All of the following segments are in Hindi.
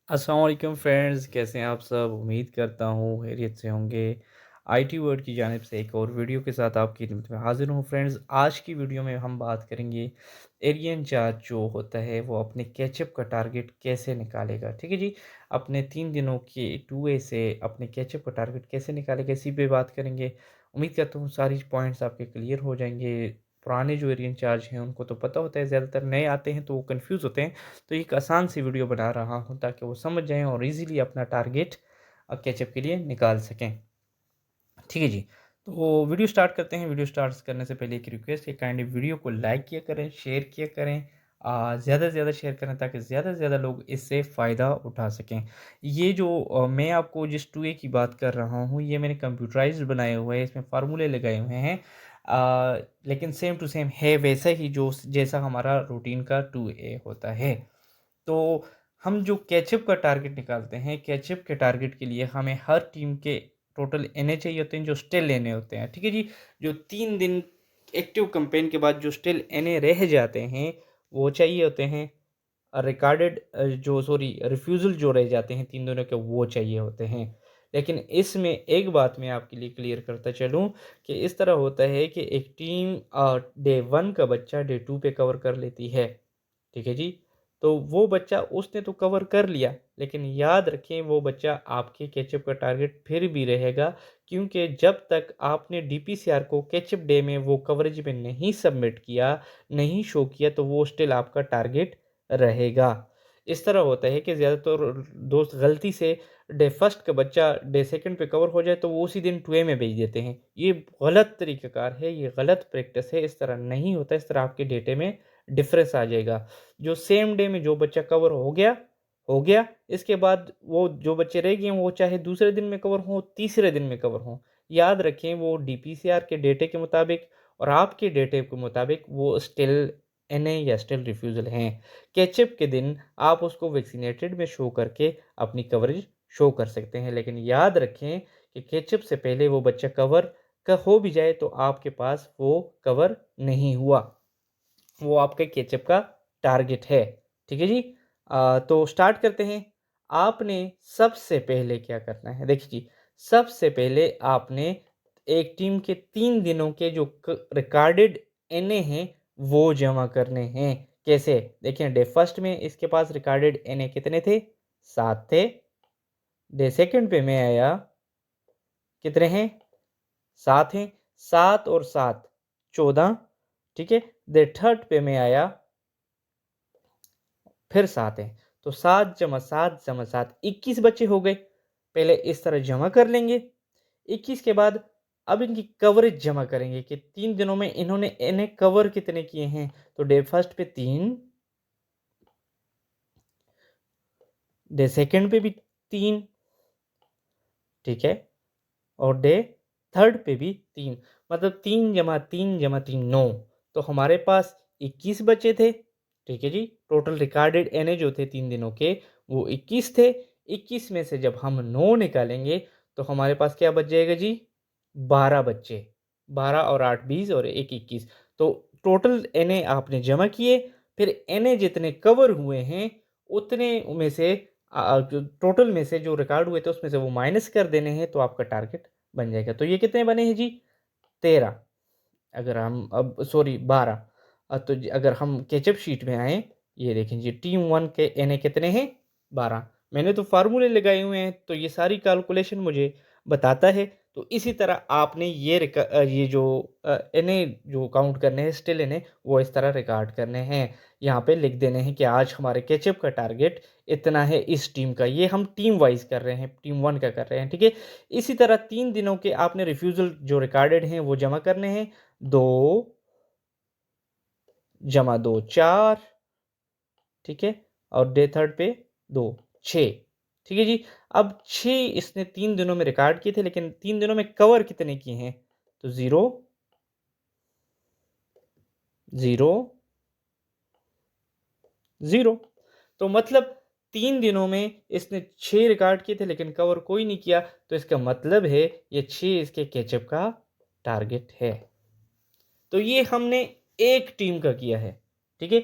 अस्सलाम वालेकुम फ्रेंड्स, कैसे हैं आप सब? उम्मीद करता हूँ खैरियत से होंगे। आईटी वर्ल्ड की जानिब से एक और वीडियो के साथ आपकी खिदमत में हाज़िर हूँ फ्रेंड्स। आज की वीडियो में हम बात करेंगे एरियन इंचार्ज जो होता है वो अपने कैचअप का टारगेट कैसे निकालेगा। ठीक है जी? अपने 3 दिनों के 2A से अपने कैचअप का टारगेट कैसे निकालेगा, इसी पे बात करेंगे। उम्मीद करता हूँ सारी पॉइंट्स आपके क्लियर हो जाएँगे। पुराने जो एरियन इंचार्ज हैं उनको तो पता होता है, ज़्यादातर नए आते हैं तो वो कन्फ्यूज़ होते हैं। तो एक आसान सी वीडियो बना रहा हूँ ताकि वो समझ जाएँ और इजीली अपना टारगेट कैचअप के लिए निकाल सकें। ठीक है जी। तो वीडियो स्टार्ट करते हैं। वीडियो स्टार्ट करने से पहले एक रिक्वेस्ट है, काइंडली वीडियो को लाइक किया करें, शेयर किया करें। ज़्यादा से ज़्यादा शेयर करें ताकि ज़्यादा से ज़्यादा लोग इससे फ़ायदा उठा सकें। ये जो मैं आपको जिस 2A की बात कर रहा हूँ, ये मैंने कंप्यूटराइज़्ड बनाए हुए हैं, इसमें फ़ॉर्मूले लगाए हुए हैं। लेकिन सेम टू सेम है वैसा ही जो जैसा हमारा रूटीन का 2A होता है। तो हम जो कैचअप का टारगेट निकालते हैं, कैचअप के टारगेट के लिए हमें हर टीम के टोटल एनए चाहिए होते हैं जो स्टिल एनए होते हैं। ठीक है जी? जो 3 दिन एक्टिव कैंपेन के बाद जो स्टिल एनए रह जाते हैं, वो चाहिए होते हैं। रिकॉर्डेड जो सॉरी रिफ्यूज़ल जो रह जाते हैं 3 दिनों के, वो चाहिए होते हैं। लेकिन इसमें एक बात मैं आपके लिए क्लियर करता चलूँ कि इस तरह होता है कि एक टीम डे 1 का बच्चा डे 2 पे कवर कर लेती है। ठीक है जी? तो वो बच्चा उसने तो कवर कर लिया, लेकिन याद रखें वो बच्चा आपके कैचअप का टारगेट फिर भी रहेगा, क्योंकि जब तक आपने डीपीसीआर को कैचअप डे में वो कवरेज में नहीं सबमिट किया, नहीं शो किया, तो वो स्टिल आपका टारगेट रहेगा। इस तरह होता है कि ज़्यादातर दोस्त गलती से डे फर्स्ट का बच्चा डे सेकंड पे कवर हो जाए तो वो उसी दिन 2A में भेज देते हैं। ये गलत तरीक़ाकार है, ये गलत प्रैक्टिस है, इस तरह नहीं होता, इस तरह आपके डेटे में डिफ़रेंस आ जाएगा। जो सेम डे में जो बच्चा कवर हो गया, इसके बाद वो जो बच्चे रह गए वो चाहे दूसरे दिन में कवर हों, तीसरे दिन में कवर हों। याद रखें वो डीपीसीआर के डेटे के मुताबिक और आपके डेटे के मुताबिक वो स्टिल एनए या स्टिल रिफ्यूज़ल हैं। कैचअप के दिन आप उसको वैक्सीनेटेड में शो करके अपनी कवरेज शो कर सकते हैं। लेकिन याद रखें कि कैचअप से पहले वो बच्चा कवर का हो भी जाए तो आपके पास वो कवर नहीं हुआ। वो आपके केचप का टारगेट है। ठीक है जी? तो स्टार्ट करते हैं। आपने सबसे पहले क्या करना है? देखिए जी, सबसे पहले आपने एक टीम के 3 दिनों के जो रिकॉर्डेड एनए हैं, वो जमा करने हैं। कैसे? देखिए डे फर्स्ट में इसके पास रिकॉर्डेड एनए कितने थे? 7 थे। डे सेकंड पे मैं आया, कितने हैं? 7 हैं। 7 और 7 14। ठीक है? डे थर्ड पे मैं आया, फिर 7 हैं। तो 7 जमा 7 जमा 7 21 बच्चे हो गए। पहले इस तरह जमा कर लेंगे। 21 के बाद अब इनकी कवरेज जमा करेंगे कि 3 दिनों में इन्होंने इन्हें कवर कितने किए हैं। तो डे फर्स्ट पे 3, डे सेकंड पे भी 3, ठीक है? और डे थर्ड पे भी 3, मतलब 3 जमा 3 जमा 3 9। तो हमारे पास 21 बचे थे। ठीक है जी? टोटल रिकॉर्डेड एनए जो थे 3 दिनों के वो 21 थे। 21 में से जब हम 9 निकालेंगे तो हमारे पास क्या बच जाएगा जी? 12 बच्चे। 12 और 8 20 और 1 21। तो टोटल एनए आपने जमा किए, फिर एनए जितने कवर हुए हैं उतने में से जो टोटल में से जो रिकॉर्ड हुए थे उसमें से वो माइनस कर देने हैं तो आपका टारगेट बन जाएगा। तो ये कितने बने हैं जी? 13। अगर हम अब सॉरी 12। तो अगर हम केचअप शीट में आएँ, ये देखें जी टीम 1 के एनए कितने हैं? 12। मैंने तो फ़ॉर्मूले लगाए हुए हैं तो ये सारी कैलकुलेशन मुझे बताता है। तो इसी तरह आपने ये जो एनए जो काउंट करने हैं स्टिल एनए, वो इस तरह रिकॉर्ड करने हैं। यहाँ पे लिख देने हैं कि आज हमारे केचअप का टारगेट इतना है इस टीम का। ये हम टीम वाइज़ कर रहे हैं, टीम 1 का कर रहे हैं, ठीक है? इसी तरह 3 दिनों के आपने रिफ्यूज़ल जो रिकॉर्डेड हैं वो जमा करने हैं। 2 जमा 2 4, ठीक है? और डे थर्ड पे 2 6, ठीक है जी? अब 6 इसने 3 दिनों में रिकॉर्ड किए थे, लेकिन 3 दिनों में कवर कितने किए हैं? तो 0 0 0। तो मतलब 3 दिनों में इसने 6 रिकॉर्ड किए थे लेकिन कवर कोई नहीं किया, तो इसका मतलब है ये 6 इसके कैचअप का टारगेट है। तो ये हमने एक टीम का किया है, ठीक है?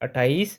28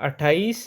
28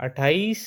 28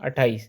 28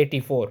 84،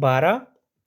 12،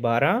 12،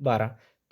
12۔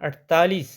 48،